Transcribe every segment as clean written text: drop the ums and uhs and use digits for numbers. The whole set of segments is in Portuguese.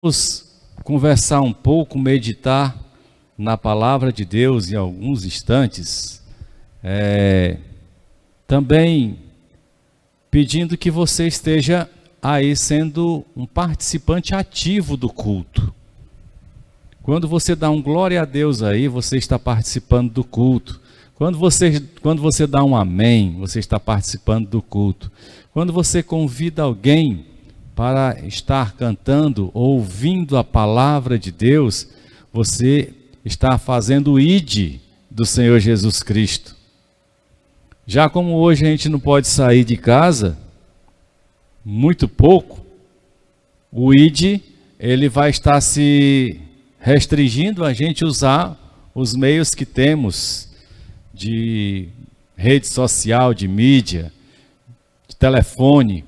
Vamos conversar um pouco, meditar na palavra de Deus em alguns instantes, também pedindo que você esteja aí sendo um participante ativo do culto. Quando você dá um glória a Deus aí, você está participando do culto. Quando você dá um amém, você está participando do culto. Quando você convida alguém para estar cantando, ouvindo a palavra de Deus, você está fazendo o ID do Senhor Jesus Cristo. Já como hoje a gente não pode sair de casa, muito pouco, o ID ele vai estar se restringindo a gente usar os meios que temos de rede social, de mídia, de telefone,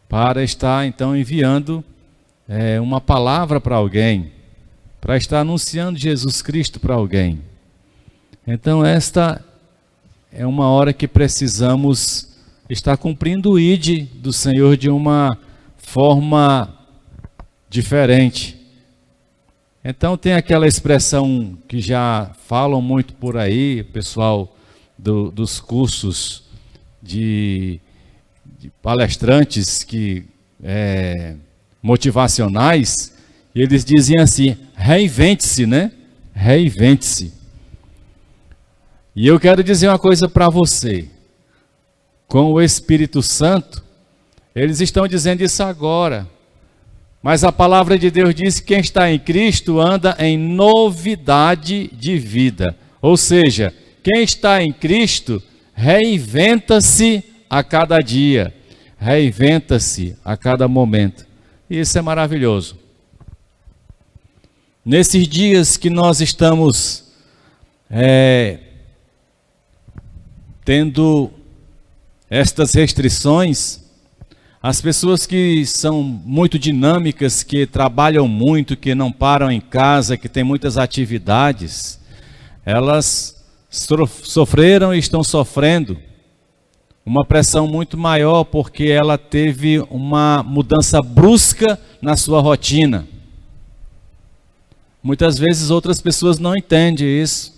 para estar então enviando uma palavra para alguém, para estar anunciando Jesus Cristo para alguém. Então esta é uma hora que precisamos estar cumprindo o ID do Senhor de uma forma diferente. Então tem aquela expressão que já falam muito por aí, pessoal dos cursos de palestrantes motivacionais, e eles dizem assim: reinvente-se, né? Reinvente-se. E eu quero dizer uma coisa para você. Com o Espírito Santo, eles estão dizendo isso agora. Mas a palavra de Deus diz que quem está em Cristo anda em novidade de vida. Ou seja, quem está em Cristo reinventa-se a cada dia, reinventa-se a cada momento. E isso é maravilhoso. Nesses dias que nós estamos tendo estas restrições, as pessoas que são muito dinâmicas, que trabalham muito, que não param em casa, que têm muitas atividades, elas sofreram e estão sofrendo uma pressão muito maior, porque ela teve uma mudança brusca na sua rotina. Muitas vezes outras pessoas não entendem isso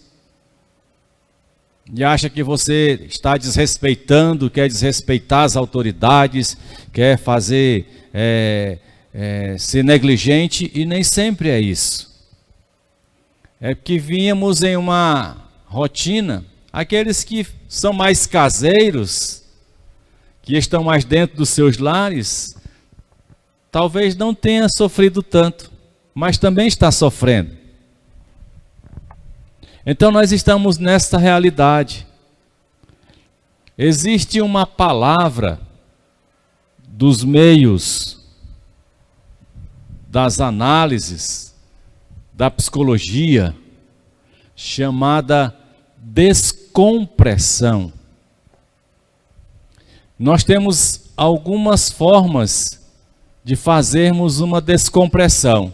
e acham que você está desrespeitando, quer desrespeitar as autoridades, quer fazer ser negligente, e nem sempre é isso. É porque vínhamos em uma rotina. Aqueles que são mais caseiros, que estão mais dentro dos seus lares, talvez não tenha sofrido tanto, mas também está sofrendo. Então nós estamos nesta realidade. Existe uma palavra dos meios, das análises, da psicologia, chamada descompressão. Nós temos algumas formas de fazermos uma descompressão.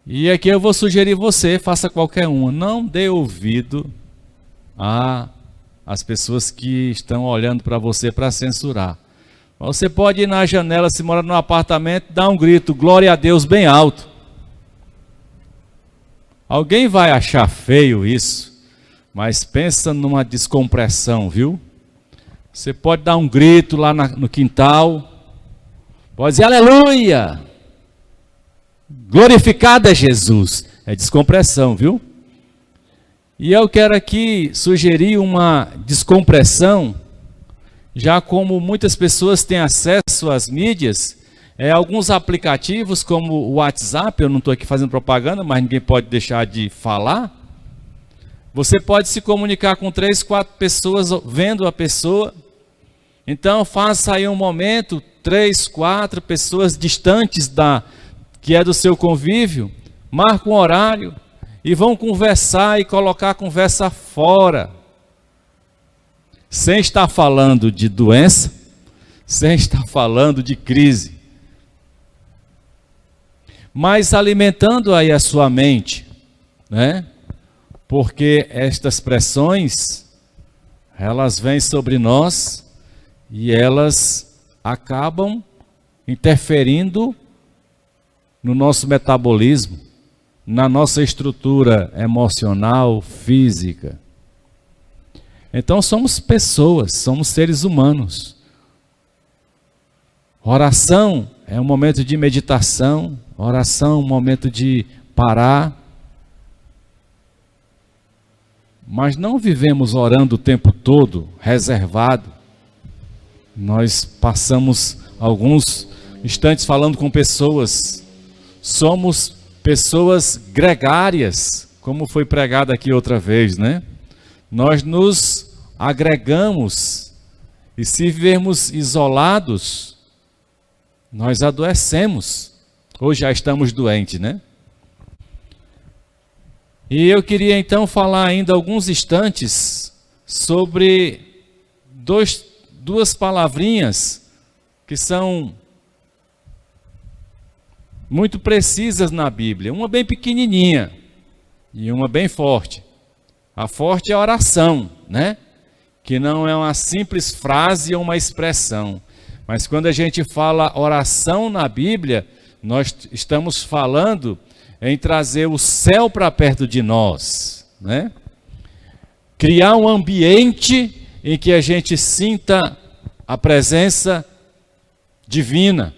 E aqui eu vou sugerir você, faça qualquer uma. Não dê ouvido às pessoas que estão olhando para você para censurar. Você pode ir na janela, se mora num apartamento, dar um grito, glória a Deus, bem alto. Alguém vai achar feio isso, mas pensa numa descompressão, viu? Você pode dar um grito lá no quintal, pode dizer aleluia, glorificado é Jesus. É descompressão, viu? E eu quero aqui sugerir uma descompressão, já como muitas pessoas têm acesso às mídias, alguns aplicativos como o WhatsApp, eu não estou aqui fazendo propaganda, mas ninguém pode deixar de falar. Você pode se comunicar com 3, 4 pessoas vendo a pessoa. Então faça aí um momento, 3, 4 pessoas distantes que é do seu convívio, marca um horário e vão conversar e colocar a conversa fora. Sem estar falando de doença, sem estar falando de crise, mas alimentando aí a sua mente, né? Porque estas pressões, elas vêm sobre nós e elas acabam interferindo no nosso metabolismo, na nossa estrutura emocional, física. Então somos pessoas, somos seres humanos. Oração é um momento de meditação, oração é um momento de parar. Mas não vivemos orando o tempo todo, reservado. Nós passamos alguns instantes falando com pessoas. Somos pessoas gregárias, como foi pregado aqui outra vez, né? Nós nos agregamos e se vivermos isolados, nós adoecemos. Ou já estamos doentes, né? E eu queria então falar ainda alguns instantes sobre duas palavrinhas que são muito precisas na Bíblia. Uma bem pequenininha e uma bem forte. A forte é a oração, né? Que não é uma simples frase ou uma expressão. Mas quando a gente fala oração na Bíblia, nós estamos falando em trazer o céu para perto de nós, né? Criar um ambiente em que a gente sinta a presença divina.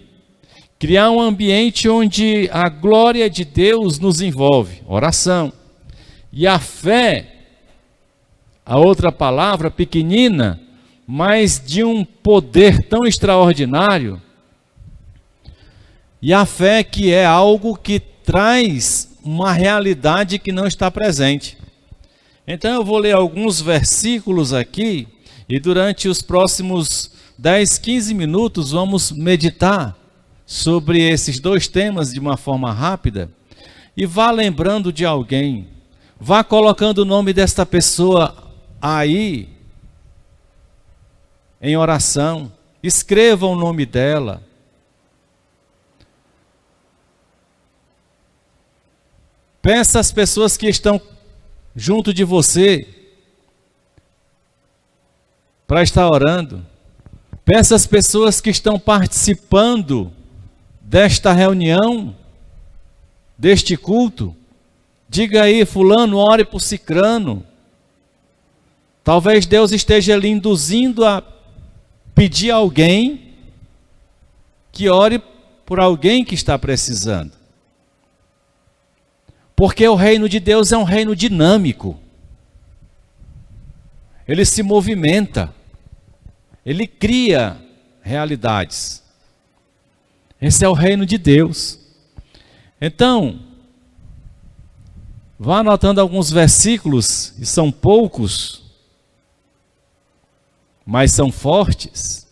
Criar um ambiente onde a glória de Deus nos envolve, oração. E a fé, a outra palavra pequenina, mas de um poder tão extraordinário. E a fé que é algo que traz uma realidade que não está presente. Então eu vou ler alguns versículos aqui e durante os próximos 10, 15 minutos vamos meditar sobre esses dois temas de uma forma rápida e vá lembrando de alguém, vá colocando o nome desta pessoa aí em oração, escreva o nome dela. Peça às pessoas que estão junto de você para estar orando. Peça às pessoas que estão participando desta reunião, deste culto. Diga aí, fulano, ore por cicrano. Talvez Deus esteja lhe induzindo a pedir a alguém que ore por alguém que está precisando. Porque o reino de Deus é um reino dinâmico. Ele se movimenta. Ele cria realidades. Esse é o reino de Deus. Então, vá anotando alguns versículos, e são poucos, mas são fortes.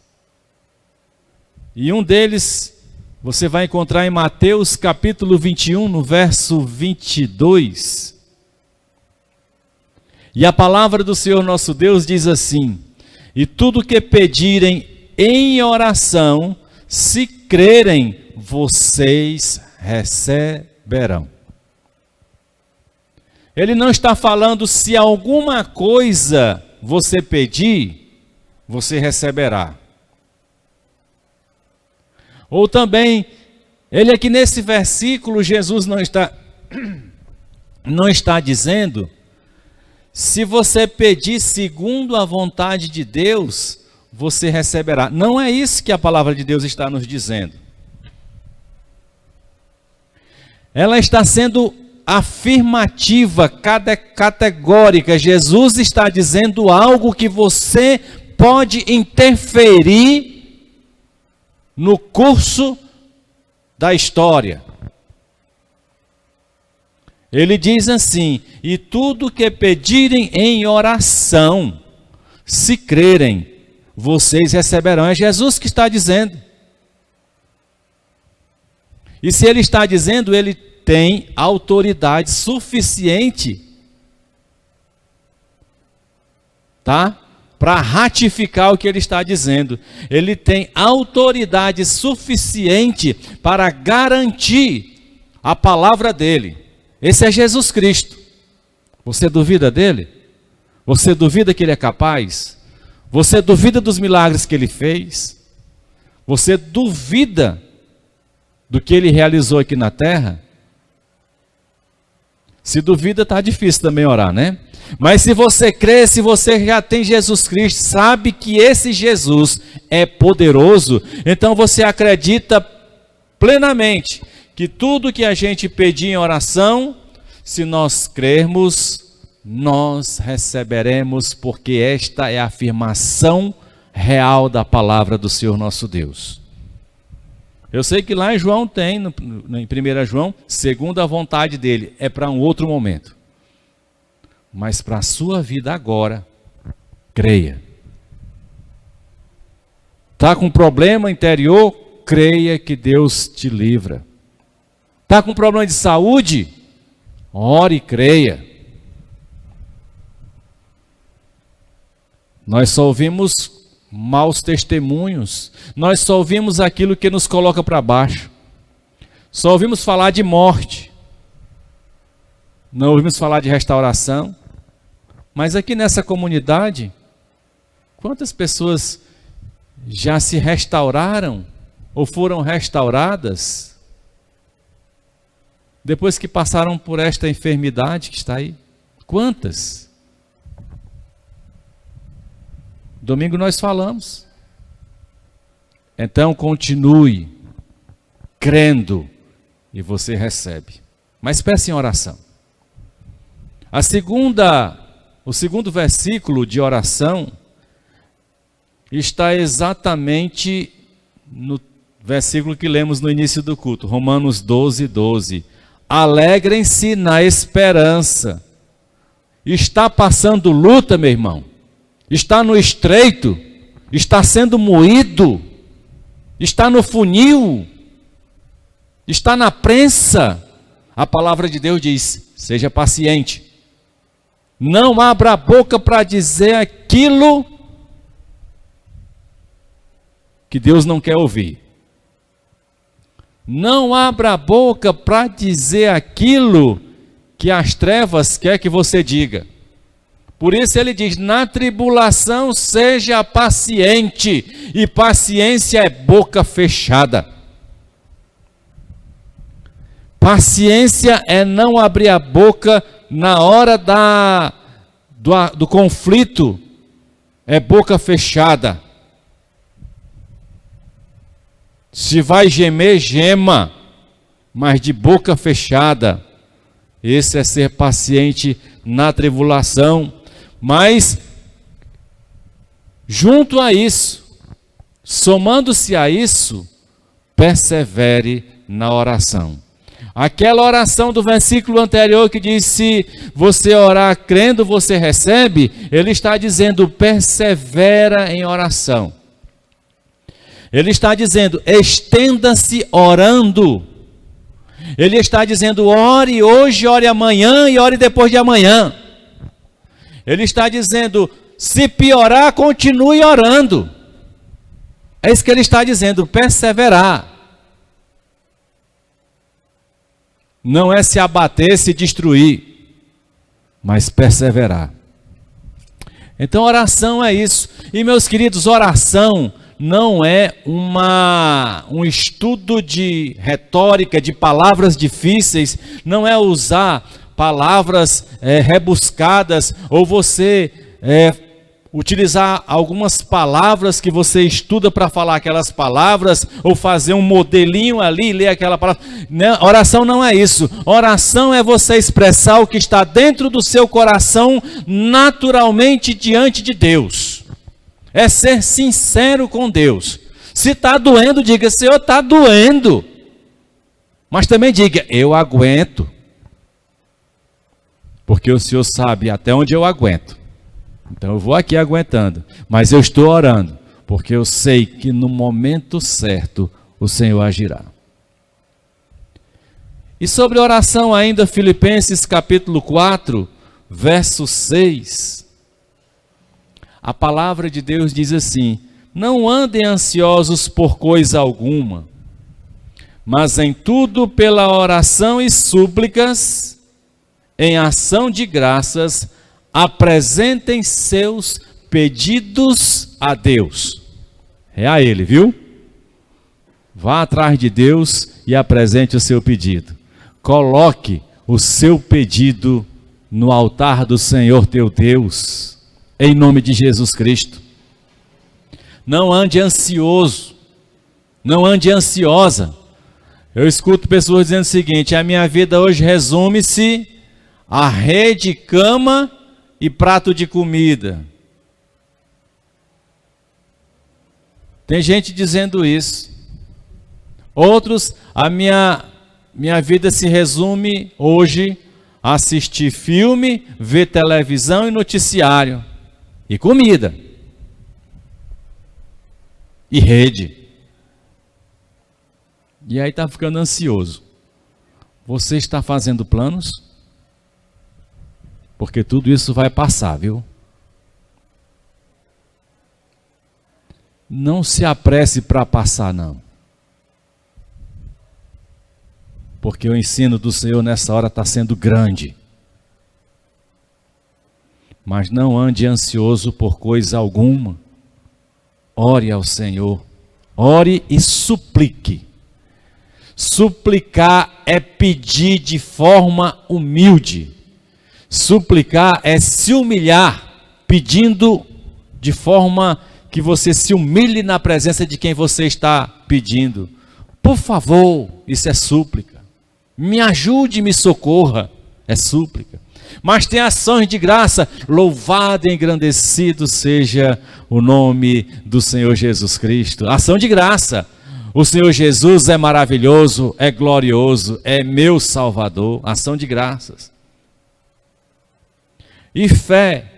E um deles você vai encontrar em Mateus capítulo 21, no verso 22. E a palavra do Senhor nosso Deus diz assim: e tudo que pedirem em oração, se crerem, vocês receberão. Ele não está falando se alguma coisa você pedir, você receberá. Ou também, ele aqui nesse versículo, Jesus não está dizendo, se você pedir segundo a vontade de Deus, você receberá. Não é isso que a palavra de Deus está nos dizendo. Ela está sendo afirmativa, categórica. Jesus está dizendo algo que você pode interferir no curso da história. Ele diz assim: e tudo que pedirem em oração, se crerem, vocês receberão. É Jesus que está dizendo. E se ele está dizendo, ele tem autoridade suficiente, tá? Para ratificar o que ele está dizendo. Ele tem autoridade suficiente para garantir a palavra dele. Esse é Jesus Cristo. Você duvida dele? Você duvida que ele é capaz? Você duvida dos milagres que ele fez? Você duvida do que ele realizou aqui na terra? Se duvida, está difícil também orar, né? Mas se você crê, se você já tem Jesus Cristo, sabe que esse Jesus é poderoso, então você acredita plenamente que tudo que a gente pedir em oração, se nós crermos, nós receberemos, porque esta é a afirmação real da palavra do Senhor nosso Deus. Eu sei que lá em João tem, em 1 João, segundo a vontade dele, é para um outro momento. Mas para a sua vida agora, creia. Está com problema interior? Creia que Deus te livra. Está com problema de saúde? Ore e creia. Nós só ouvimos maus testemunhos, nós só ouvimos aquilo que nos coloca para baixo, só ouvimos falar de morte, não ouvimos falar de restauração. Mas aqui nessa comunidade, quantas pessoas já se restauraram ou foram restauradas depois que passaram por esta enfermidade que está aí? Quantas? Domingo nós falamos. Então continue crendo e você recebe. Mas peça em oração. O segundo versículo de oração está exatamente no versículo que lemos no início do culto, Romanos 12, 12. Alegrem-se na esperança. Está passando luta, meu irmão? Está no estreito? Está sendo moído? Está no funil? Está na prensa? A palavra de Deus diz: seja paciente. Não abra a boca para dizer aquilo que Deus não quer ouvir. Não abra a boca para dizer aquilo que as trevas quer que você diga. Por isso ele diz: na tribulação seja paciente, e paciência é boca fechada. Paciência é não abrir a boca na hora do conflito, é boca fechada. Se vai gemer, gema, mas de boca fechada. Esse é ser paciente na tribulação. Mas, junto a isso, somando-se a isso, persevere na oração. Aquela oração do versículo anterior que diz: se você orar crendo, você recebe, ele está dizendo: persevera em oração. Ele está dizendo: estenda-se orando. Ele está dizendo: ore hoje, ore amanhã e ore depois de amanhã. Ele está dizendo: se piorar, continue orando. É isso que ele está dizendo: perseverar. Não é se abater, se destruir, mas perseverar. Então oração é isso. E meus queridos, oração não é um estudo de retórica, de palavras difíceis, não é usar palavras rebuscadas, ou você utilizar algumas palavras que você estuda para falar aquelas palavras, ou fazer um modelinho ali e ler aquela palavra. Não, oração não é isso. Oração é você expressar o que está dentro do seu coração naturalmente diante de Deus. É ser sincero com Deus. Se está doendo, diga: Senhor, está doendo. Mas também diga: eu aguento. Porque o Senhor sabe até onde eu aguento. Então eu vou aqui aguentando. Mas eu estou orando, porque eu sei que no momento certo o Senhor agirá. E sobre oração ainda, Filipenses capítulo 4, verso 6. A palavra de Deus diz assim: não andem ansiosos por coisa alguma, mas em tudo pela oração e súplicas, em ação de graças, apresentem seus pedidos a Deus. É a Ele, viu? Vá atrás de Deus e apresente o seu pedido. Coloque o seu pedido no altar do Senhor teu Deus, em nome de Jesus Cristo. Não ande ansioso, não ande ansiosa. Eu escuto pessoas dizendo o seguinte: a minha vida hoje resume-se a rede, cama e prato de comida. Tem gente dizendo isso. Outros, a minha vida se resume hoje a assistir filme, ver televisão e noticiário. E comida. E rede. E aí está ficando ansioso. Você está fazendo planos? Porque tudo isso vai passar, viu? Não se apresse para passar, não. Porque o ensino do Senhor nessa hora está sendo grande. Mas não ande ansioso por coisa alguma. Ore ao Senhor. Ore e suplique. Suplicar é pedir de forma humilde. Suplicar é se humilhar, pedindo de forma que você se humilhe na presença de quem você está pedindo. Por favor, isso é súplica. Me ajude, me socorra, é súplica. Mas tem ações de graça. Louvado e engrandecido seja o nome do Senhor Jesus Cristo. Ação de graça. O Senhor Jesus é maravilhoso, é glorioso, é meu Salvador. Ação de graças. E fé,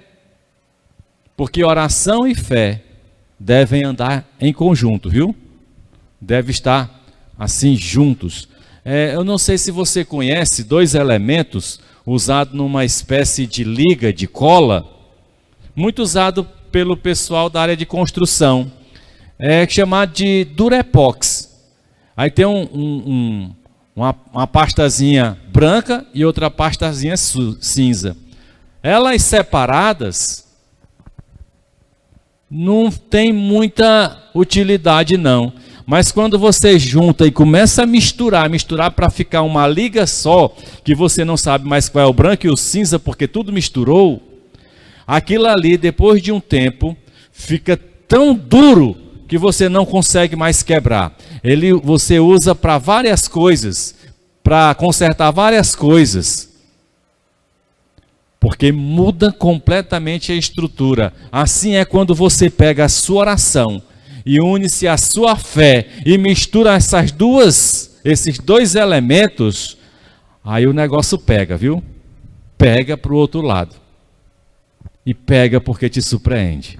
porque oração e fé devem andar em conjunto, viu? Deve estar assim juntos. Eu não sei se você conhece dois elementos usados numa espécie de liga, de cola, muito usado pelo pessoal da área de construção, chamado de Durepox. Aí tem uma pastazinha branca e outra pastazinha cinza. Elas separadas não tem muita utilidade não. Mas quando você junta e começa a misturar para ficar uma liga só, que você não sabe mais qual é o branco e o cinza, porque tudo misturou, aquilo ali, depois de um tempo, fica tão duro que você não consegue mais quebrar. Você usa para várias coisas, para consertar várias coisas, porque muda completamente a estrutura. Assim é quando você pega a sua oração e une-se à sua fé e mistura esses dois elementos, aí o negócio pega, viu? Pega para o outro lado. E pega porque te surpreende.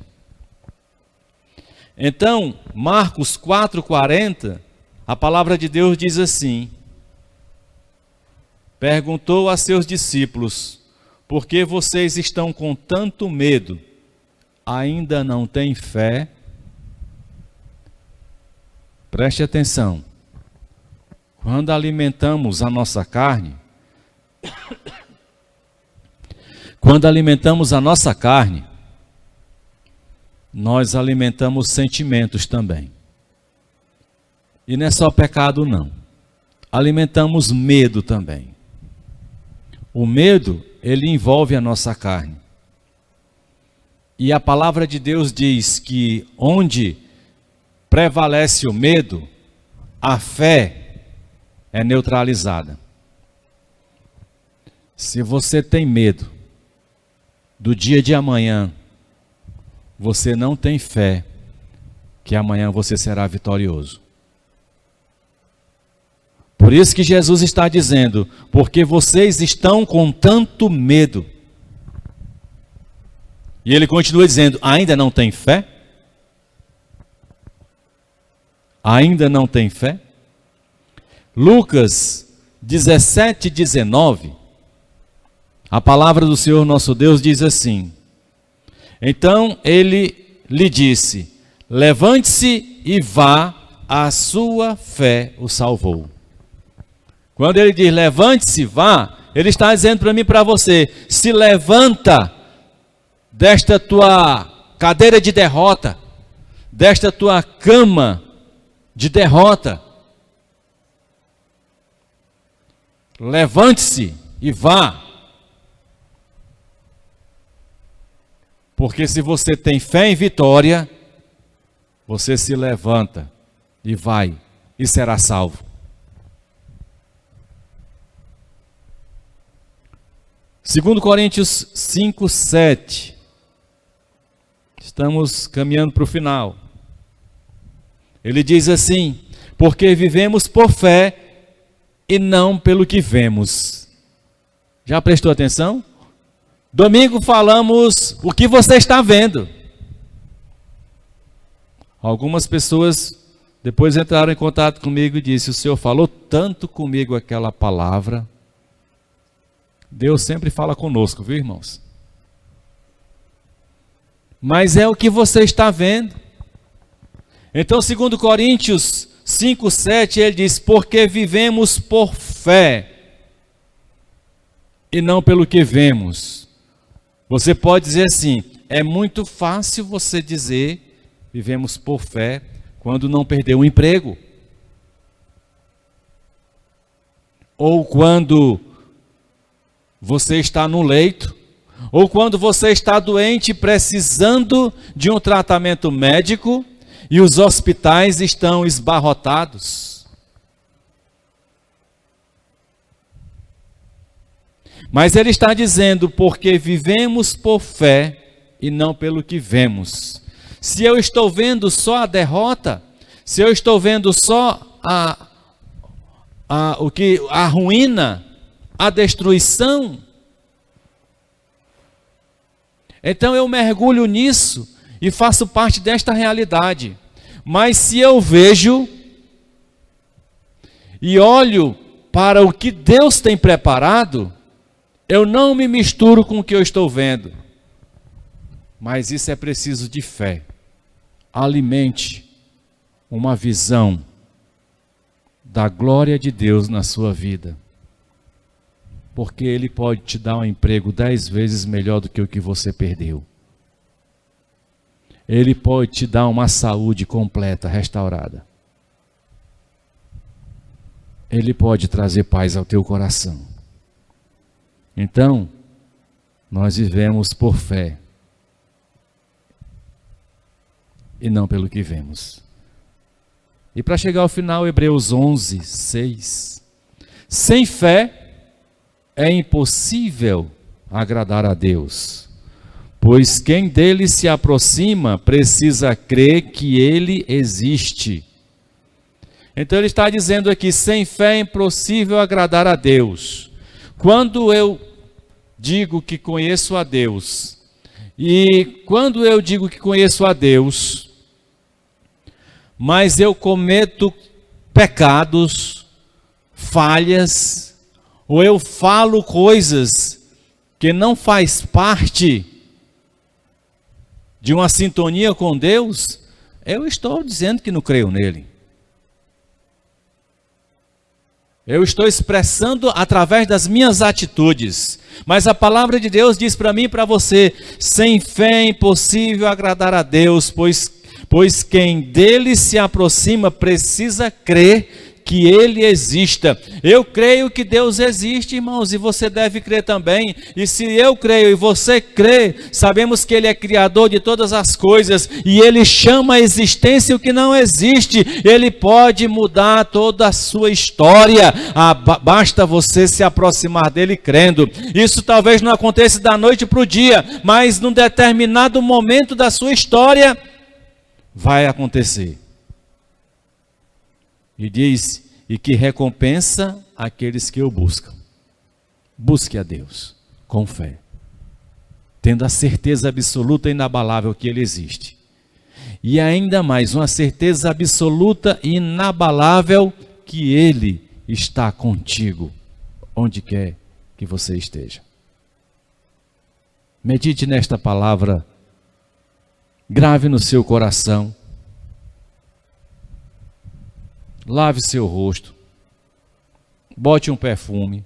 Então, Marcos 4,40, a palavra de Deus diz assim: perguntou a seus discípulos: por que vocês estão com tanto medo? Ainda não têm fé? Preste atenção. Quando alimentamos a nossa carne, nós alimentamos sentimentos também. E não é só pecado não. Alimentamos medo também. O medo, ele envolve a nossa carne. E a palavra de Deus diz que onde prevalece o medo, a fé é neutralizada. Se você tem medo do dia de amanhã, você não tem fé que amanhã você será vitorioso. Por isso que Jesus está dizendo: porque vocês estão com tanto medo. E ele continua dizendo: ainda não tem fé? Ainda não tem fé? Lucas 17:19, a palavra do Senhor nosso Deus diz assim: então ele lhe disse: levante-se e vá, a sua fé o salvou. Quando ele diz levante-se e vá, ele está dizendo para mim e para você: se levanta desta tua cadeira de derrota, desta tua cama de derrota, Levante-se e vá. Porque se você tem fé em vitória, você se levanta e vai e será salvo. Segundo Coríntios 5:7. Estamos caminhando para o final. Ele diz assim: porque vivemos por fé e não pelo que vemos. Já prestou atenção? Domingo falamos o que você está vendo. Algumas pessoas depois entraram em contato comigo e disseram: o Senhor falou tanto comigo aquela palavra. Deus sempre fala conosco, viu, irmãos? Mas é o que você está vendo. Então, segundo Coríntios 5:7, ele diz: porque vivemos por fé e não pelo que vemos. Você pode dizer assim: é muito fácil você dizer vivemos por fé quando não perdeu o emprego, ou quando você está no leito, ou quando você está doente precisando de um tratamento médico e os hospitais estão esbarrotados. Mas ele está dizendo: porque vivemos por fé e não pelo que vemos. Se eu estou vendo só a derrota, se eu estou vendo só a ruína, a destruição, então eu mergulho nisso e faço parte desta realidade. Mas se eu vejo e olho para o que Deus tem preparado, eu não me misturo com o que eu estou vendo. Mas isso é preciso de fé. Alimente uma visão da glória de Deus na sua vida. Porque Ele pode te dar um emprego 10 vezes melhor do que o que você perdeu. Ele pode te dar uma saúde completa, restaurada. Ele pode trazer paz ao teu coração. Então, nós vivemos por fé e não pelo que vemos. E para chegar ao final, Hebreus 11:6. Sem fé é impossível agradar a Deus, pois quem dele se aproxima precisa crer que ele existe. Então ele está dizendo aqui: sem fé é impossível agradar a Deus. Quando eu digo que conheço a Deus, e quando eu digo que conheço a Deus, mas eu cometo pecados, falhas, ou eu falo coisas que não faz parte de uma sintonia com Deus, eu estou dizendo que não creio nele. Eu estou expressando através das minhas atitudes. Mas a palavra de Deus diz para mim e para você: sem fé é impossível agradar a Deus, pois quem dele se aproxima precisa crer que Ele exista. Eu creio que Deus existe, irmãos, e você deve crer também. E se eu creio e você crê, sabemos que Ele é criador de todas as coisas, e Ele chama a existência o que não existe. Ele pode mudar toda a sua história. Basta você se aproximar dEle crendo. Isso talvez não aconteça da noite para o dia, mas num determinado momento da sua história, vai acontecer. E diz: e que recompensa aqueles que o buscam. Busque a Deus com fé, tendo a certeza absoluta e inabalável que Ele existe. E ainda mais, uma certeza absoluta e inabalável que Ele está contigo, onde quer que você esteja. Medite nesta palavra, grave no seu coração. Lave seu rosto, bote um perfume.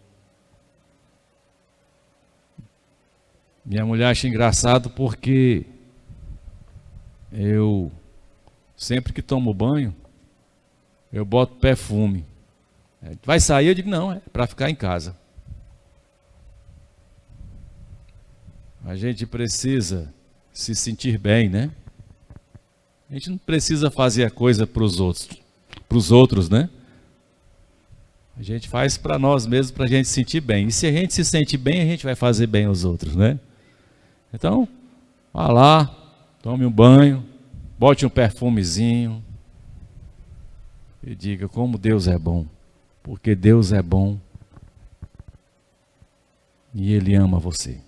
Minha mulher acha engraçado porque eu, sempre que tomo banho, eu boto perfume. Vai sair? Eu digo, não, é para ficar em casa. A gente precisa se sentir bem, né? A gente não precisa fazer a coisa para os outros, né? A gente faz para nós mesmos, para a gente se sentir bem. E se a gente se sente bem, a gente vai fazer bem aos outros, né? Então, vá lá, tome um banho, bote um perfumezinho e diga como Deus é bom. Porque Deus é bom e Ele ama você.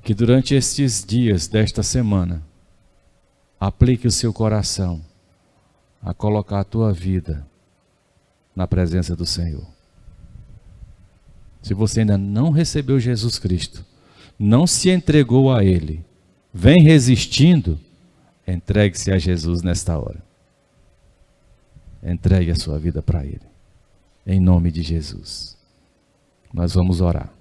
Que durante estes dias desta semana, aplique o seu coração a colocar a tua vida na presença do Senhor. Se você ainda não recebeu Jesus Cristo, não se entregou a Ele, vem resistindo, entregue-se a Jesus nesta hora. Entregue a sua vida para Ele. Em nome de Jesus. Nós vamos orar.